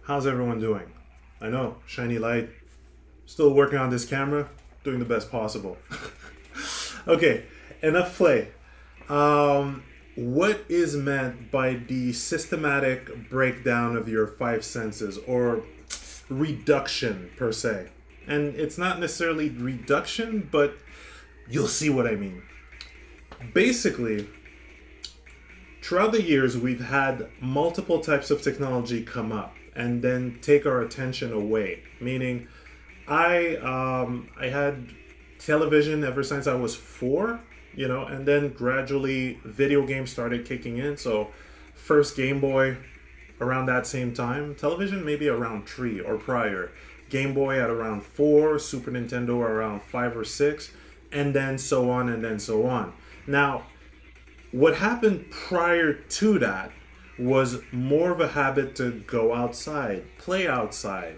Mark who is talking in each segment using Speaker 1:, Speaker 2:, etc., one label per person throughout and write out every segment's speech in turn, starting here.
Speaker 1: How's everyone doing? I know, shiny light. Still working on this camera, doing the best possible. Okay, enough play. What is meant by the systematic breakdown of your five senses or reduction per se? And it's not necessarily reduction, but you'll see what I mean. Basically, throughout the years, we've had multiple types of technology come up and then take our attention away. Meaning, I had television ever since I was 4, and then gradually video games started kicking in. So, first Game Boy around that same time, television maybe around 3 or prior, Game Boy at around 4, Super Nintendo around 5 or 6, and then so on and then so on. Now, what happened prior to that was more of a habit to go outside, play outside,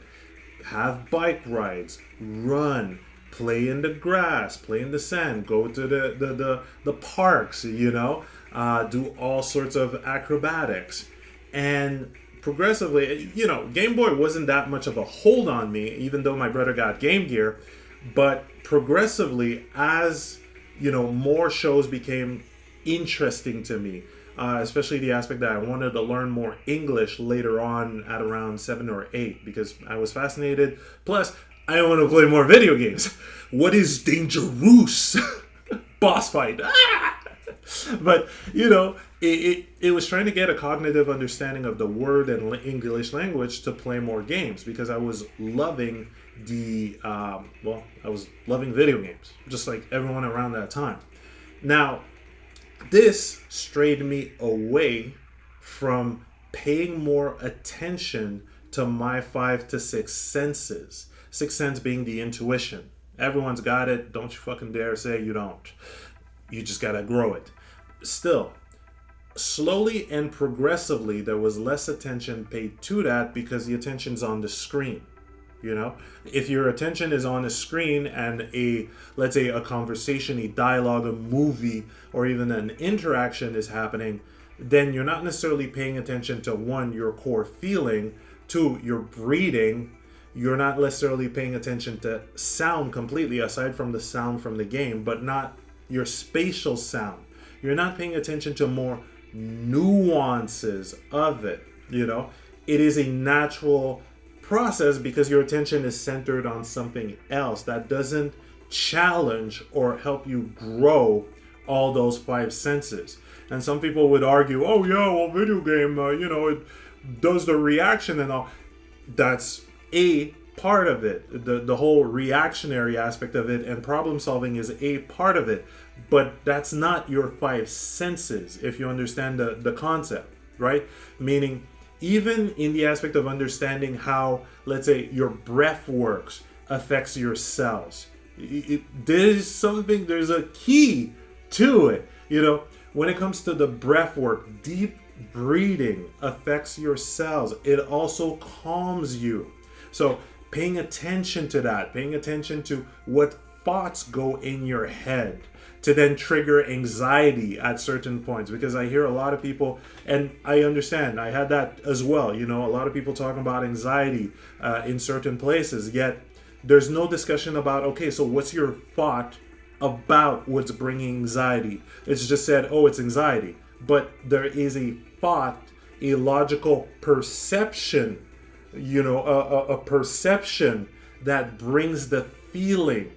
Speaker 1: have bike rides, run, play in the grass, play in the sand, go to the parks, do all sorts of acrobatics. And progressively, Game Boy wasn't that much of a hold on me, even though my brother got Game Gear. But progressively, as more shows became interesting to me, especially the aspect that I wanted to learn more English later on at around 7 or 8, because I was fascinated. Plus, I want to play more video games. What is Dangerous? Boss fight. But, it was trying to get a cognitive understanding of the word and English language to play more games, because I was loving I was loving video games, just like everyone around that time. Now, this strayed me away from paying more attention to my 5 to 6 senses. Sixth sense being the intuition. Everyone's got it. Don't you fucking dare say you don't. You just gotta grow it. Still, slowly and progressively, there was less attention paid to that because the attention's on the screen. If your attention is on a screen and let's say a conversation, a dialogue, a movie, or even an interaction is happening, then you're not necessarily paying attention to, 1, your core feeling, 2, your breathing. You're not necessarily paying attention to sound completely, aside from the sound from the game, but not your spatial sound. You're not paying attention to more nuances of it. It is a natural process because your attention is centered on something else that doesn't challenge or help you grow all those 5 senses. And some people would argue, oh yeah, well, video game, it does the reaction and all. That's a part of it. The whole reactionary aspect of it and problem solving is a part of it. But that's not your 5 senses, if you understand the concept, right? Meaning, even in the aspect of understanding how, let's say, your breath works affects your cells. There's a key to it. When it comes to the breath work, deep breathing affects your cells. It also calms you. So paying attention to that, paying attention to what thoughts go in your head to then trigger anxiety at certain points, because I hear a lot of people, and I understand, I had that as well, a lot of people talking about anxiety in certain places, yet there's no discussion about, okay, so what's your thought about what's bringing anxiety? It's just said, oh, it's anxiety. But there is a thought, a logical perception, a perception that brings the feeling.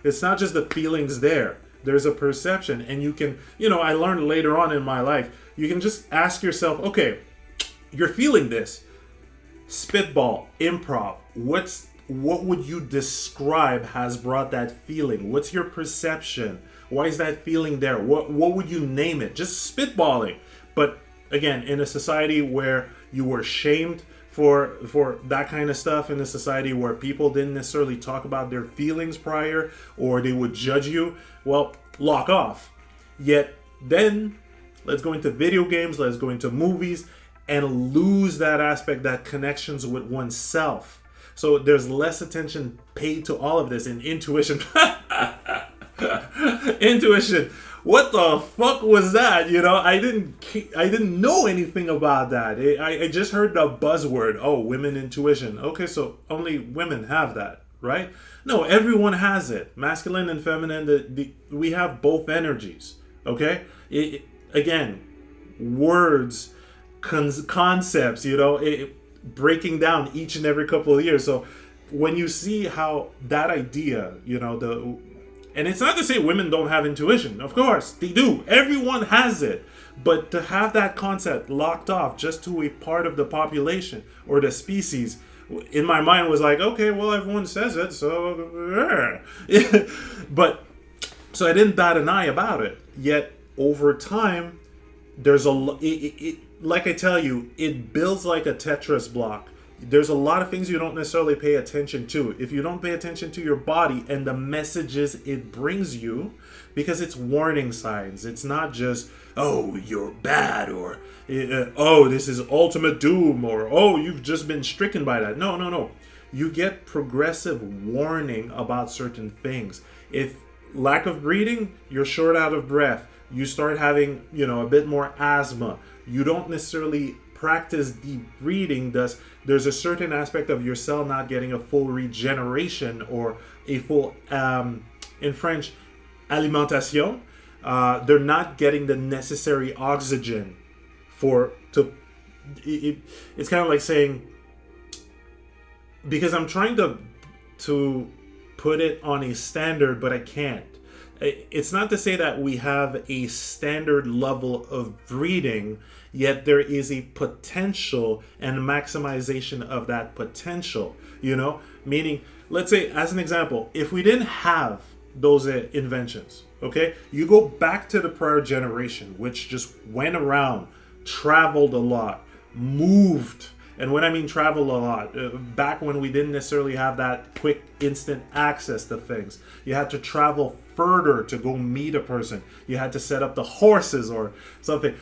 Speaker 1: It's not just the feelings there. There's a perception, and you can, I learned later on in my life, you can just ask yourself, okay, you're feeling this. Spitball, improv. What would you describe has brought that feeling? What's your perception? Why is that feeling there? What would you name it? Just spitballing. But again, in a society where you were shamed for that kind of stuff, in a society where people didn't necessarily talk about their feelings prior, or they would judge you, well, lock off. Yet then, let's go into video games, let's go into movies, and lose that aspect, that connections with oneself. So there's less attention paid to all of this, and intuition. Intuition what the fuck was that? I didn't know anything about that. I just heard the buzzword. Oh, women intuition. Okay, so only women have that, right? No, everyone has it. Masculine and feminine. We have both energies. Okay. Again, words, concepts. Breaking down each and every couple of years. So when you see how that idea, and it's not to say women don't have intuition. Of course, they do. Everyone has it. But to have that concept locked off just to a part of the population or the species, in my mind was like, okay, well, everyone says it, so... But, so I didn't bat an eye about it. Yet, over time, there's like I tell you, it builds like a Tetris block. There's a lot of things you don't necessarily pay attention to. If you don't pay attention to your body and the messages it brings you, because it's warning signs. It's not just, oh, you're bad, or oh, this is ultimate doom, or oh, you've just been stricken by that. No. You get progressive warning about certain things. If lack of breathing, you're short out of breath. You start having, a bit more asthma. You don't necessarily practice deep breathing, thus there's a certain aspect of your cell not getting a full regeneration or a full, in French, alimentation. They're not getting the necessary oxygen it's kind of like saying, because I'm trying to put it on a standard, but I can't. It's not to say that we have a standard level of breathing, yet there is a potential and maximization of that potential, Meaning, let's say, as an example, if we didn't have those inventions, okay? You go back to the prior generation, which just went around, traveled a lot, moved. And when I mean travel a lot, back when we didn't necessarily have that quick, instant access to things, you had to travel further to go meet a person. You had to set up the horses or something.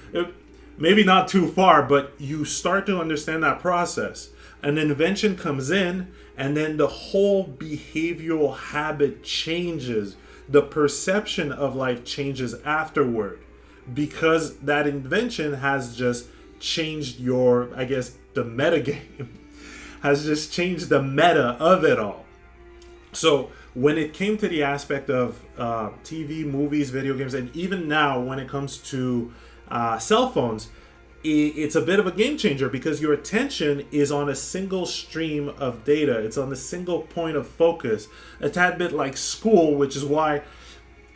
Speaker 1: Maybe not too far, but you start to understand that process. An invention comes in, and then the whole behavioral habit changes. The perception of life changes afterward, because that invention has just changed the metagame has just changed the meta of it all. So when it came to the aspect of TV, movies, video games, and even now when it comes to cell phones, it's a bit of a game changer, because your attention is on a single stream of data. It's on a single point of focus, a tad bit like school, which is why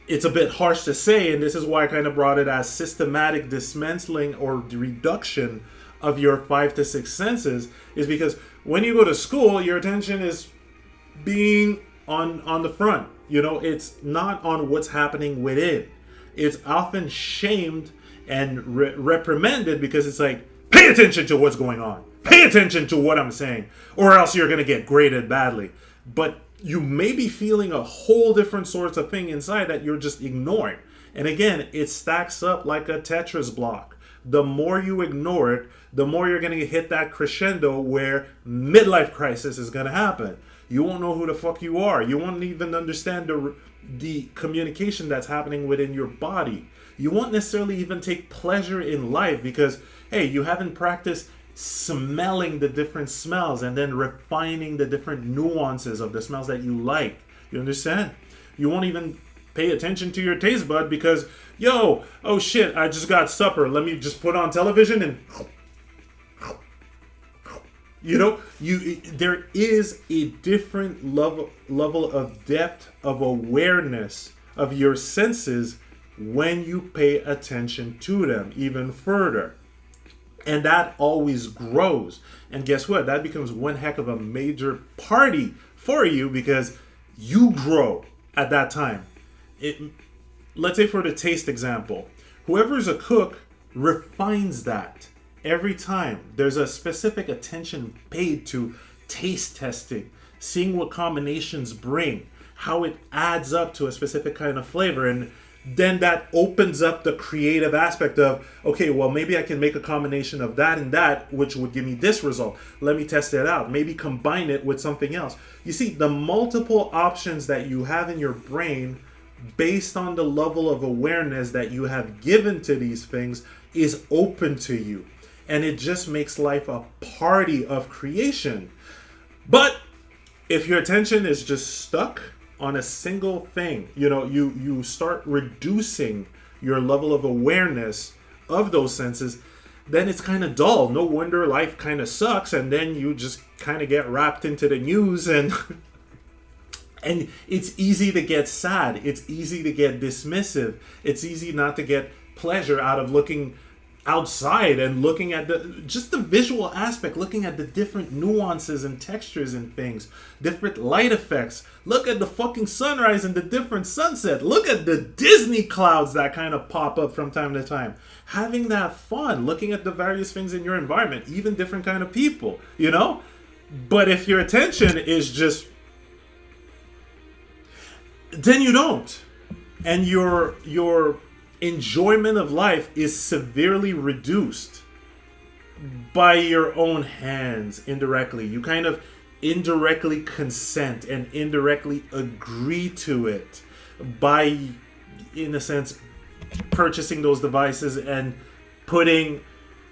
Speaker 1: it's a bit harsh to say, and this is why I kind of brought it as systematic dismantling or reduction of your 5 to 6 senses, is because when you go to school, your attention is being on the front. It's not on what's happening within. It's often shamed and reprimanded, because it's like, pay attention to what's going on. Pay attention to what I'm saying, or else you're going to get graded badly. But you may be feeling a whole different sorts of thing inside that you're just ignoring. And again, it stacks up like a Tetris block. The more you ignore it, the more you're going to hit that crescendo where midlife crisis is going to happen. You won't know who the fuck you are. You won't even understand the communication that's happening within your body. You won't necessarily even take pleasure in life, because, hey, you haven't practiced smelling the different smells and then refining the different nuances of the smells that you like. You understand? You won't even pay attention to your taste bud, because, oh shit, I just got supper. Let me just put on television and... there is a different level of depth of awareness of your senses when you pay attention to them even further. And that always grows. And guess what? That becomes one heck of a major party for you, because you grow at that time. Let's say for the taste example, whoever's a cook refines that. Every time there's a specific attention paid to taste testing, seeing what combinations bring, how it adds up to a specific kind of flavor. And then that opens up the creative aspect of, okay, well, maybe I can make a combination of that and that, which would give me this result. Let me test it out. Maybe combine it with something else. You see, the multiple options that you have in your brain based on the level of awareness that you have given to these things is open to you. And it just makes life a party of creation. But if your attention is just stuck on a single thing, you start reducing your level of awareness of those senses, then it's kind of dull. No wonder life kind of sucks, and then you just kind of get wrapped into the news, and and it's easy to get sad. It's easy to get dismissive. It's easy not to get pleasure out of looking outside and looking at the visual aspect, looking at the different nuances and textures and things, different light effects. Look at the fucking sunrise and the different sunset. Look at the Disney clouds that kind of pop up from time to time. Having that fun, looking at the various things in your environment, even different kind of people, But if your attention is just, then you don't. And your enjoyment of life is severely reduced by your own hands indirectly. You kind of indirectly consent and indirectly agree to it by, in a sense, purchasing those devices and putting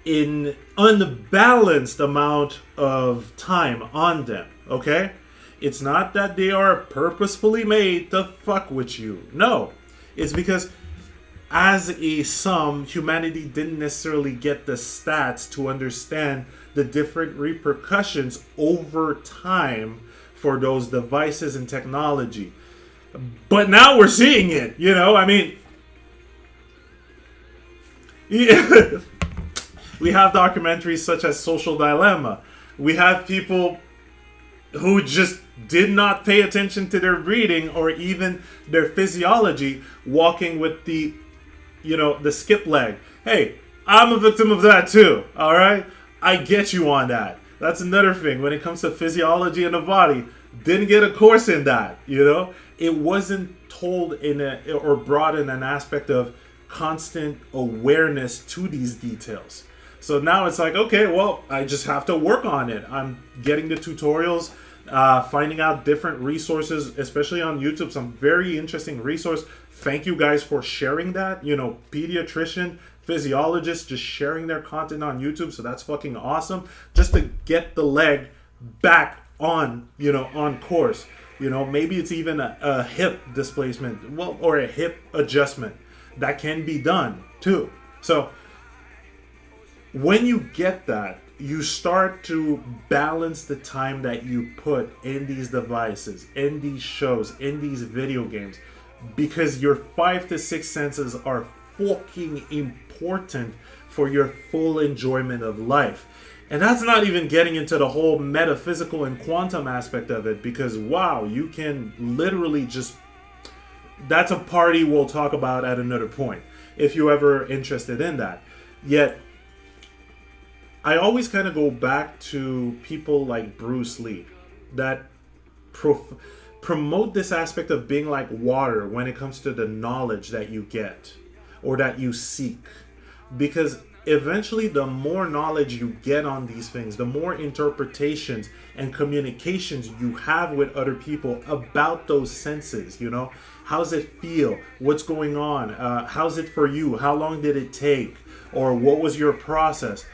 Speaker 1: in unbalanced amount of time on them, okay? It's not that they are purposefully made to fuck with you. No, it's because as a sum, humanity didn't necessarily get the stats to understand the different repercussions over time for those devices and technology. But now we're seeing it, I mean, yeah. We have documentaries such as Social Dilemma. We have people who just did not pay attention to their breathing or even their physiology, walking with the skip leg. Hey, I'm a victim of that too, all right? I get you on that. That's another thing. When it comes to physiology in the body, didn't get a course in that, It wasn't told or brought in an aspect of constant awareness to these details. So now it's like, okay, well, I just have to work on it. I'm getting the tutorials, finding out different resources, especially on YouTube, some very interesting resource. Thank you guys for sharing that. Pediatrician, physiologists just sharing their content on YouTube. So that's fucking awesome. Just to get the leg back on, on course. Maybe it's even a hip displacement, or a hip adjustment. That can be done too. So when you get that, you start to balance the time that you put in these devices, in these shows, in these video games, because your 5 to 6 senses are fucking important for your full enjoyment of life. And that's not even getting into the whole metaphysical and quantum aspect of it, because wow, you can literally just, that's a party we'll talk about at another point if you're ever interested in that. Yet I always kind of go back to people like Bruce Lee that promote this aspect of being like water when it comes to the knowledge that you get or that you seek. Because eventually the more knowledge you get on these things, the more interpretations and communications you have with other people about those senses, how's it feel, what's going on, how's it for you, how long did it take, or what was your process.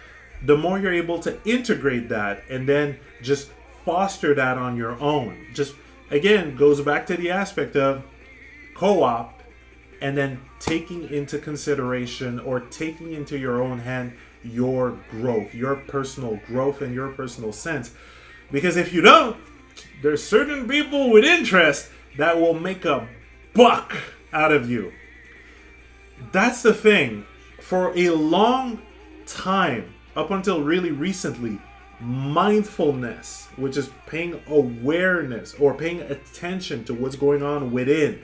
Speaker 1: The more you're able to integrate that and then just foster that on your own. Just, again, goes back to the aspect of co-op and then taking into consideration or taking into your own hand your growth, your personal growth and your personal sense. Because if you don't, there's certain people with interest that will make a buck out of you. That's the thing. For a long time, up until really recently, mindfulness, which is paying awareness or paying attention to what's going on within,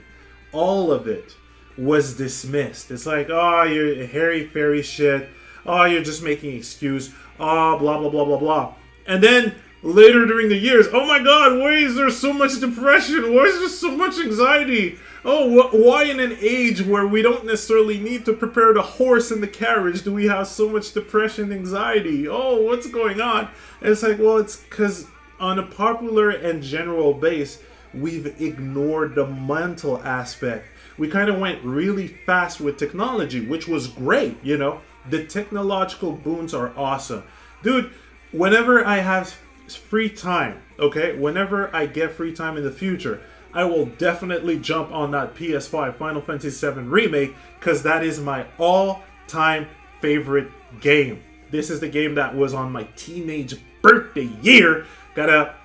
Speaker 1: all of it was dismissed. It's like, oh, you're hairy-fairy shit. Oh, you're just making excuse. Oh, blah, blah, blah, blah, blah. And then later during the years, oh my God, why is there so much depression? Why is there so much anxiety? Oh, why in an age where we don't necessarily need to prepare the horse and the carriage do we have so much depression and anxiety? Oh, what's going on? And it's like, well, it's because on a popular and general base, we've ignored the mental aspect. we kind of went really fast with technology, which was great, you know. The technological boons are awesome. Dude, whenever I have free time, okay, whenever I get free time in the future, I will definitely jump on that PS5 Final Fantasy VII Remake, because that is my all-time favorite game. This is the game that was on my teenage birthday year. Gotta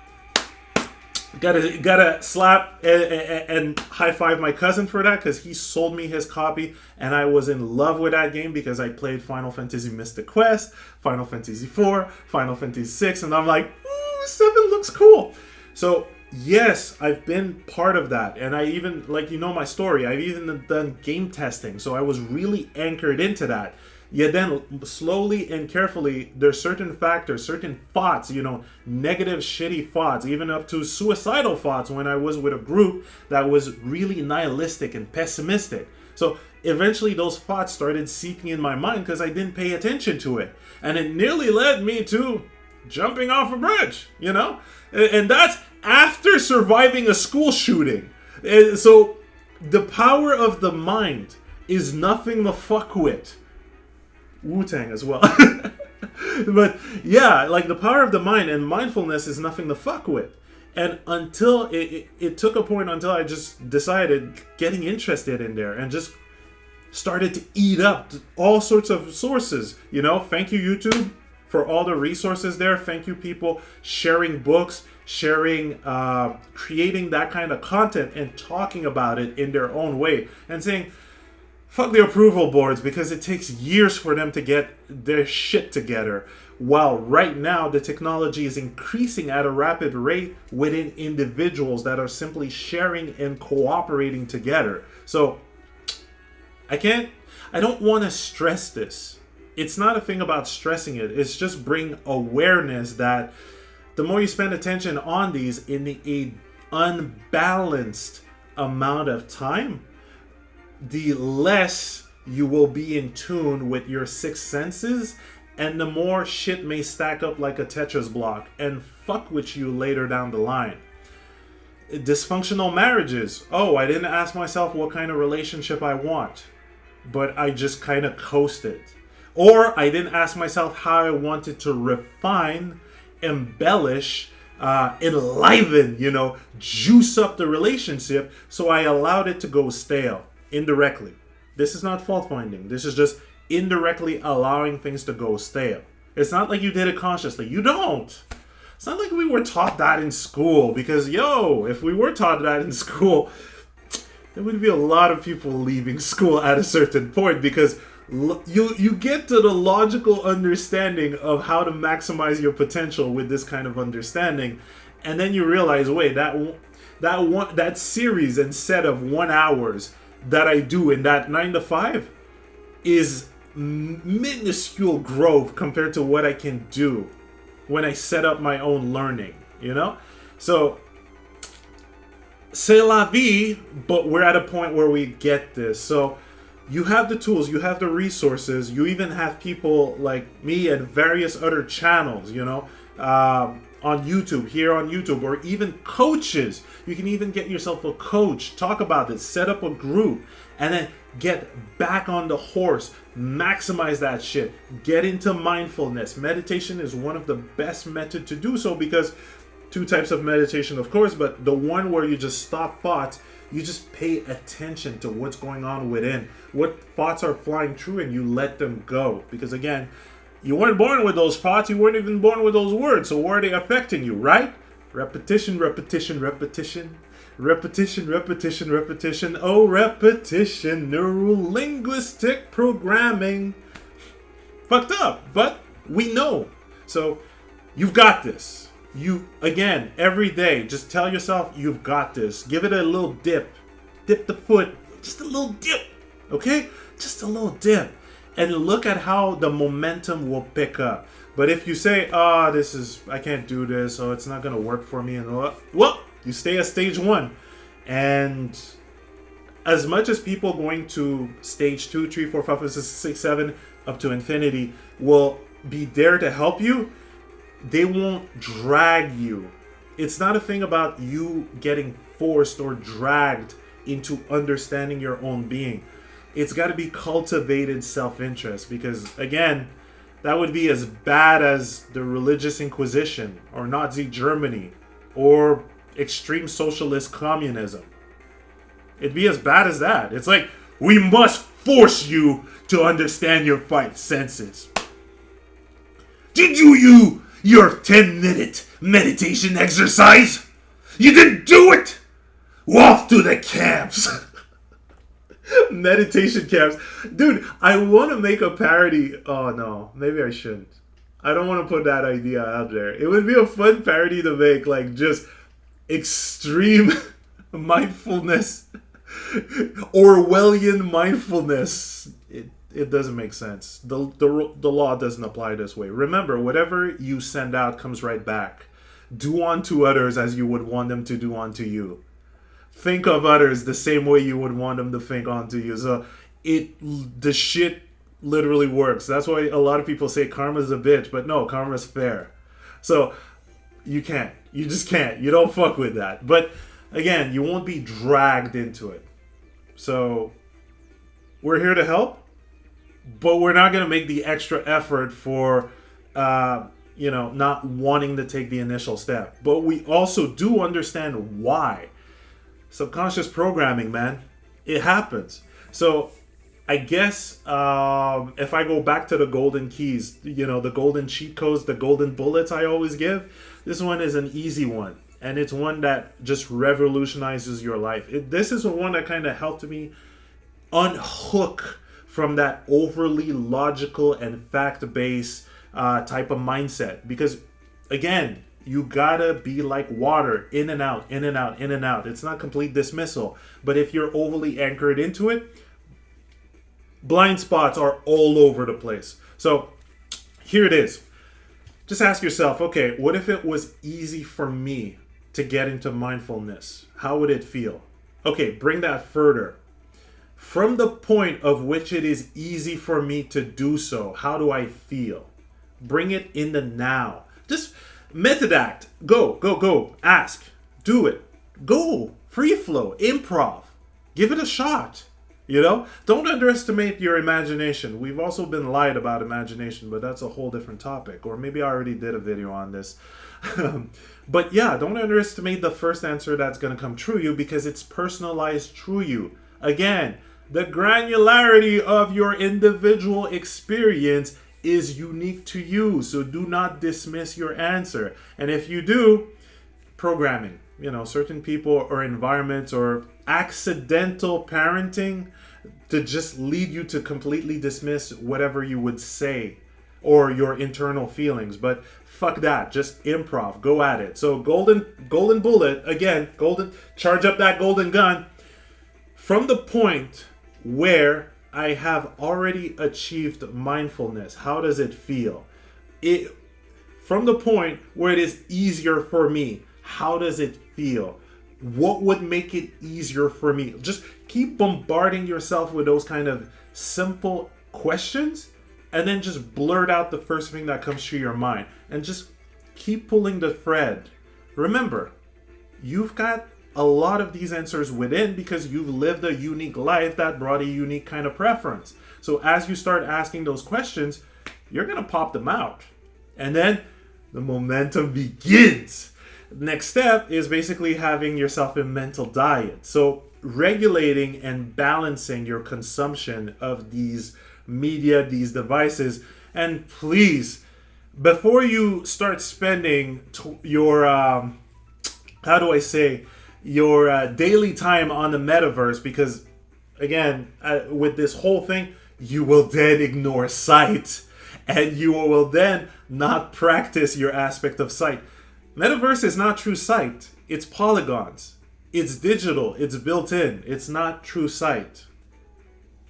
Speaker 1: slap and high five my cousin for that, because he sold me his copy and I was in love with that game because I played Final Fantasy Mystic Quest, Final Fantasy IV, Final Fantasy VI, and I'm like, ooh, 7 looks cool. So yes, I've been part of that, and I even, like, you know my story, I've even done game testing, so I was really anchored into that. Yet then, slowly and carefully, there's certain factors, certain thoughts, you know, negative, shitty thoughts, even up to suicidal thoughts when I was with a group that was really nihilistic and pessimistic. So eventually those thoughts started seeping in my mind because I didn't pay attention to it. And it nearly led me to jumping off a bridge, you know? And that's after surviving a school shooting. And so the power of the mind is nothing to fuck with. Wu-Tang as well. But yeah, like the power of the mind and mindfulness is nothing to fuck with. And until it took a point until I just decided getting interested in there and just started to eat up all sorts of sources. You know, thank you YouTube for all the resources there. Thank you people sharing books, sharing, creating that kind of content and talking about it in their own way and saying, fuck the approval boards, because it takes years for them to get their shit together. While right now the technology is increasing at a rapid rate within individuals that are simply sharing and cooperating together. So I don't want to stress this. It's not a thing about stressing it. It's just bring awareness that the more you spend attention on these in a unbalanced amount of time, the less you will be in tune with your six senses, and the more shit may stack up like a Tetris block and fuck with you later down the line. Dysfunctional marriages. Oh, I didn't ask myself what kind of relationship I want, but I just kind of coasted. Or I didn't ask myself how I wanted to refine, embellish, enliven, you know, juice up the relationship, so I allowed it to go stale. Indirectly. This is not fault finding. This is just indirectly allowing things to go stale. It's not like you did it consciously. You don't. It's not like we were taught that in school, because if we were taught that in school, there would be a lot of people leaving school at a certain point, because you get to the logical understanding of how to maximize your potential with this kind of understanding, and then you realize, wait, that series and set of 1 hours that I do in that 9 to 5 is minuscule growth compared to what I can do when I set up my own learning, you know? So, c'est la vie, but we're at a point where we get this. So, you have the tools, you have the resources, you even have people like me and various other channels, you know, on YouTube, or even coaches. You can even get yourself a coach, talk about this, set up a group, and then get back on the horse, maximize that shit, get into mindfulness. Meditation is one of the best methods to do so, because two types of meditation, of course, but the one where you just stop thoughts, you just pay attention to what's going on within, what thoughts are flying through, and you let them go. Because again, you weren't born with those thoughts, you weren't even born with those words, so where are they affecting you, right? Repetition, repetition, repetition. Repetition, repetition, repetition. Oh, repetition. Neuro-linguistic programming. Fucked up, but we know. So, you've got this. You, again, every day, just tell yourself you've got this. Give it a little dip. Dip the foot. Just a little dip. Okay? Just a little dip. And look at how the momentum will pick up. But if you say, I can't do this, it's not going to work for me, and well, you stay at stage 1. And as much as people going to stage 2, 3, 4, 5, 6, 6, 7, up to infinity will be there to help you, they won't drag you. It's not a thing about you getting forced or dragged into understanding your own being. It's got to be cultivated self-interest, because again, that would be as bad as the religious Inquisition or Nazi Germany or extreme socialist communism. It'd be as bad as that. It's like, we must force you to understand your five senses. Did you do your 10-minute meditation exercise? You didn't do it! Walk to the camps. Meditation camps. Dude, I want to make a parody. Oh no, maybe I shouldn't. I don't want to put that idea out there. It would be a fun parody to make, like just extreme mindfulness, Orwellian mindfulness. It doesn't make sense. The law doesn't apply this way. Remember, whatever you send out comes right back. Do unto others as you would want them to do unto you. Think of others the same way you would want them to think onto you. So the shit literally works. That's why a lot of people say karma's a bitch, but no, karma's fair. So you can't. You just can't. You don't fuck with that. But again, you won't be dragged into it. So we're here to help, but we're not going to make the extra effort for, not wanting to take the initial step. But we also do understand why. Subconscious programming, man. It happens. So I guess if I go back to the golden keys, the golden cheat codes, the golden bullets I always give, this one is an easy one. And it's one that just revolutionizes your life. This is the one that kind of helped me unhook from that overly logical and fact-based type of mindset. Because, again, you gotta be like water, in and out, in and out, in and out. It's not complete dismissal. But if you're overly anchored into it, blind spots are all over the place. So here it is. Just ask yourself, okay, what if it was easy for me to get into mindfulness? How would it feel? Okay, bring that further. From the point of which it is easy for me to do so, how do I feel? Bring it in the now. Just method act. Go. Ask. Do it. Go. Free flow. Improv. Give it a shot. Don't underestimate your imagination. We've also been lied about imagination, but that's a whole different topic. Or maybe I already did a video on this. But yeah, don't underestimate the first answer that's going to come true you, because it's personalized through you. Again, the granularity of your individual experience is unique to you. So do not dismiss your answer. And if you do, programming, certain people or environments or accidental parenting to just lead you to completely dismiss whatever you would say or your internal feelings. But fuck that. Just improv. Go at it. So golden bullet, again, charge up that golden gun. From the point where I have already achieved mindfulness, how does it feel? From the point where it is easier for me, how does it feel? What would make it easier for me? Just keep bombarding yourself with those kind of simple questions, and then just blurt out the first thing that comes to your mind, and just keep pulling the thread. Remember, you've got a lot of these answers within, because you've lived a unique life that brought a unique kind of preference. So as you start asking those questions, you're going to pop them out. And then the momentum begins. Next step is basically having yourself a mental diet. So regulating and balancing your consumption of these media, these devices. And please, before you start spending your, your daily time on the metaverse, because again, with this whole thing, you will then ignore sight, and you will then not practice your aspect of sight. Metaverse is not true sight. It's polygons. It's digital. It's built in. It's not true sight.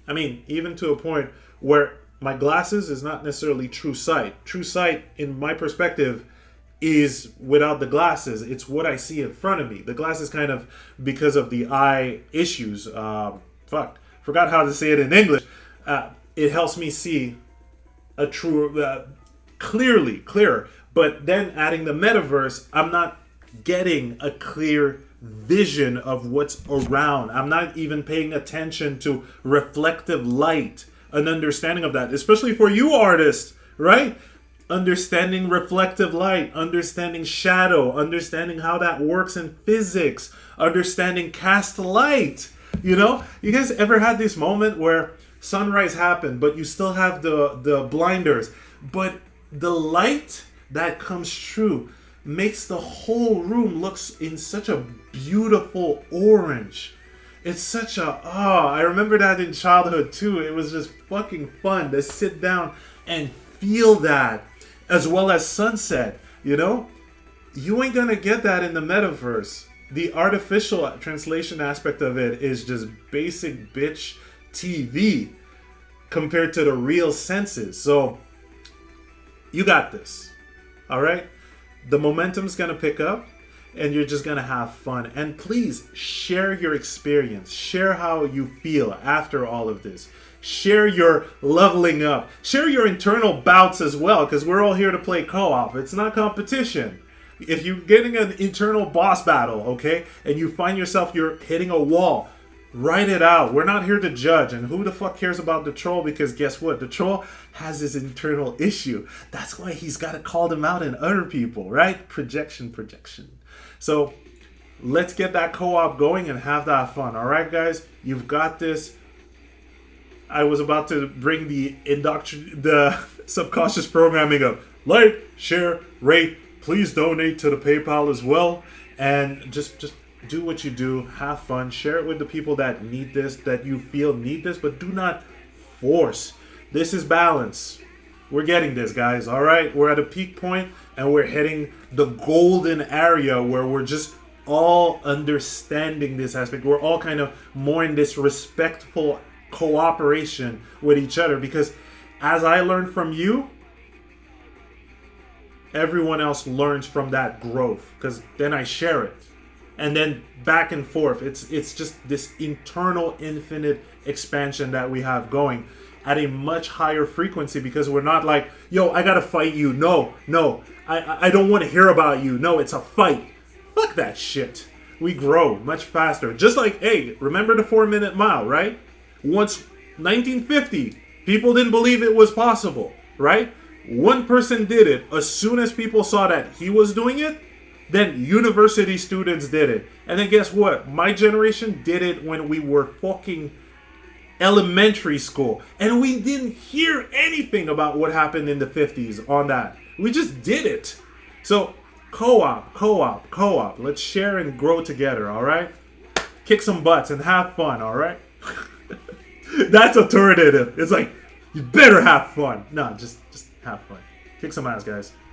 Speaker 1: I mean, even to a point where my glasses is not necessarily true sight. True sight, in my perspective, is without the glasses. It's what I see in front of me. The glasses kind of, because of the eye issues, forgot how to say it in English. It helps me see a true, clearer. But then adding the metaverse, I'm not getting a clear vision of what's around. I'm not even paying attention to reflective light, an understanding of that, especially for you artists, right? Understanding reflective light, understanding shadow, understanding how that works in physics, understanding cast light. You know, you guys ever had this moment where sunrise happened, but you still have the blinders, but the light that comes through makes the whole room looks in such a beautiful orange. It's such a, I remember that in childhood too. It was just fucking fun to sit down and feel that, as well as sunset. You know, you ain't gonna get that in the metaverse. The artificial translation aspect of it is just basic bitch TV compared to the real senses. So you got this. All right? The momentum's going to pick up and you're just going to have fun. And please share your experience. Share how you feel after all of this. Share your leveling up. Share your internal bouts as well, because we're all here to play co-op. It's not competition. If you're getting an internal boss battle, okay, and you find yourself you're hitting a wall, write it out. We're not here to judge. And who the fuck cares about the troll? Because guess what? The troll has his internal issue. That's why he's got to call them out in other people, right? Projection. So let's get that co-op going and have that fun. All right, guys? You've got this. I was about to bring the subconscious programming of like, share, rate. Please donate to the PayPal as well. And just do what you do. Have fun. Share it with the people that need this, that you feel need this, but do not force. This is balance. We're getting this, guys. All right? We're at a peak point and we're hitting the golden area where we're just all understanding this aspect. We're all kind of more in this respectful cooperation with each other, because as I learn from you, everyone else learns from that growth, because then I share it. And then back and forth. It's just this internal infinite expansion that we have going at a much higher frequency, because we're not like, yo, I gotta fight you. No, I don't want to hear about you. No, it's a fight. Fuck that shit. We grow much faster. Just like, hey, remember the 4-minute mile, right? Once 1950, people didn't believe it was possible, right? One person did it. As soon as people saw that he was doing it, then university students did it. And then guess what? My generation did it when we were fucking elementary school. And we didn't hear anything about what happened in the 50s on that. We just did it. So co-op. Let's share and grow together, all right? Kick some butts and have fun, all right? That's authoritative. It's like, you better have fun. No, just have fun. Kick some ass, guys.